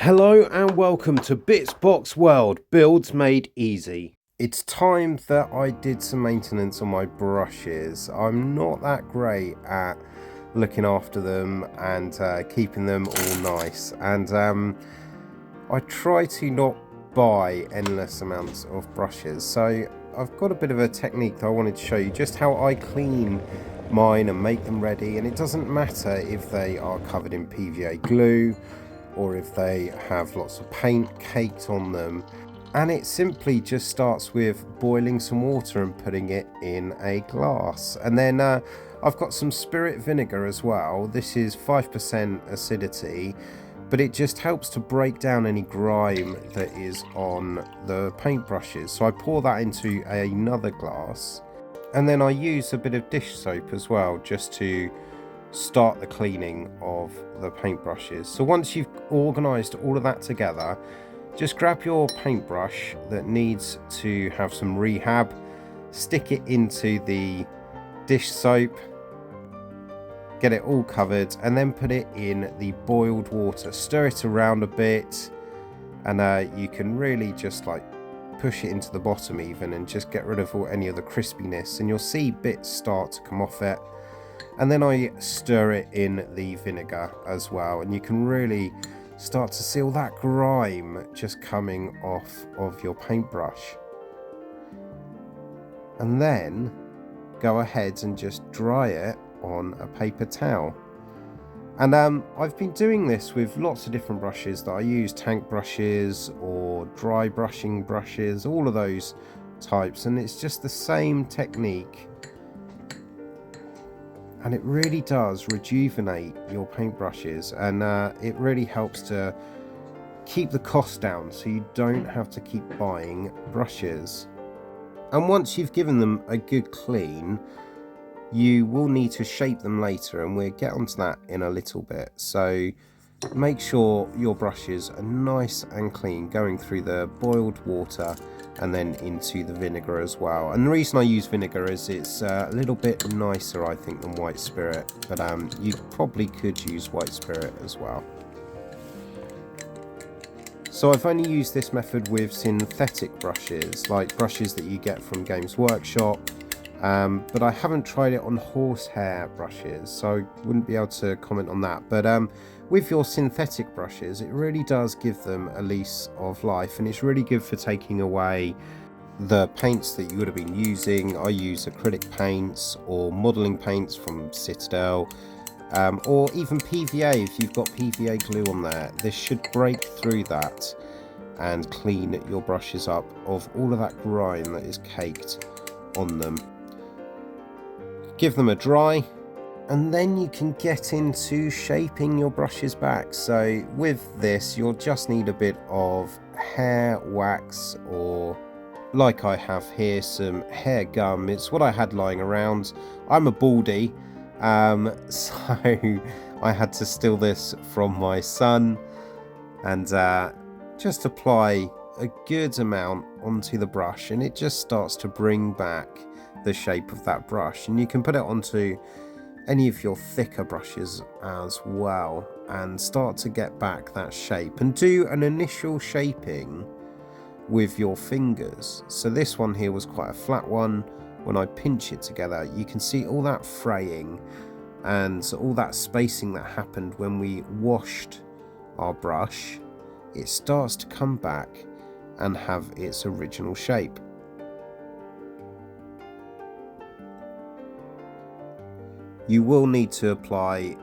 Hello and welcome to Bitsbox World, builds made easy. It's time that I did some maintenance on my brushes. I'm not that great at looking after them and keeping them all nice, and I try to not buy endless amounts of brushes. So I've got a bit of a technique that I wanted to show you, just how I clean mine and make them ready. And it doesn't matter if they are covered in PVA glue or if they have lots of paint caked on them. And it simply just starts with boiling some water and putting it in a glass. And then I've got some spirit vinegar as well. This is 5% acidity, but it just helps to break down any grime that is on the paintbrushes. So I pour that into another glass, and then I use a bit of dish soap as well, just to start the cleaning of the paintbrushes. So once you've organized all of that together, just grab your paintbrush that needs to have some rehab, stick it into the dish soap, get it all covered, and then put it in the boiled water. Stir it around a bit, and you can really just like push it into the bottom even, and just get rid of any of the crispiness, and you'll see bits start to come off it. And then I stir it in the vinegar as well, and you can really start to see all that grime just coming off of your paintbrush. And then go ahead and just dry it on a paper towel. And I've been doing this with lots of different brushes that I use, tank brushes or dry brushing brushes, all of those types, and it's just the same technique. And it really does rejuvenate your paintbrushes, and it really helps to keep the cost down so you don't have to keep buying brushes. And once you've given them a good clean, you will need to shape them later, and we'll get onto that in a little bit. So make sure your brushes are nice and clean, going through the boiled water and then into the vinegar as well. And the reason I use vinegar is it's a little bit nicer, I think, than white spirit, but you probably could use white spirit as well. So I've only used this method with synthetic brushes, like brushes that you get from Games Workshop, but I haven't tried it on horsehair brushes, so I wouldn't be able to comment on that. But with your synthetic brushes, it really does give them a lease of life, and it's really good for taking away the paints that you would have been using. I use acrylic paints or modelling paints from Citadel, or even PVA. If you've got PVA glue on there, this should break through that and clean your brushes up of all of that grime that is caked on them. Give them a dry, and then you can get into shaping your brushes back. So with this, you'll just need a bit of hair wax, or like I have here, some hair gum. It's what I had lying around. I'm a baldy, so I had to steal this from my son, and just apply a good amount onto the brush, and it just starts to bring back the shape of that brush. And you can put it onto any of your thicker brushes as well and start to get back that shape, and do an initial shaping with your fingers. So this one here was quite a flat one. When I pinch it together, you can see all that fraying and all that spacing that happened when we washed our brush. It starts to come back and have its original shape. You will need to apply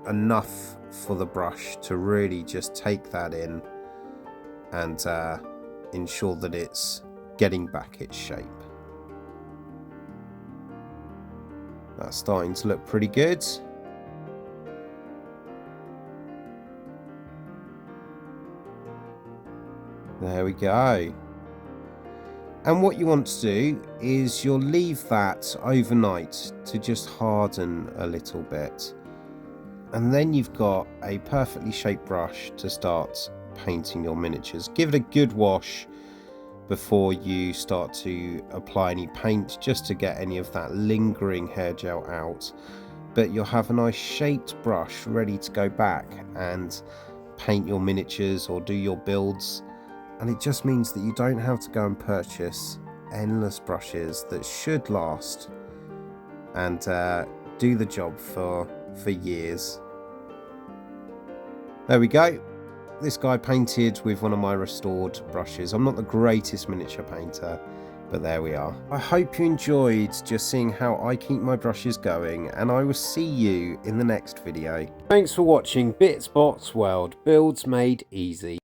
enough for the brush to really just take that in and ensure that it's getting back its shape. That's starting to look pretty good. There we go. And what you want to do is you'll leave that overnight to just harden a little bit. And then you've got a perfectly shaped brush to start painting your miniatures. Give it a good wash before you start to apply any paint, just to get any of that lingering hair gel out. But you'll have a nice shaped brush ready to go back and paint your miniatures or do your builds, and it just means that you don't have to go and purchase endless brushes that should last and do the job for years. There we go. This guy painted with one of my restored brushes. I'm not the greatest miniature painter, but there we are. I hope you enjoyed just seeing how I keep my brushes going, and I will see you in the next video. Thanks for watching Bits Bots World Builds Made Easy.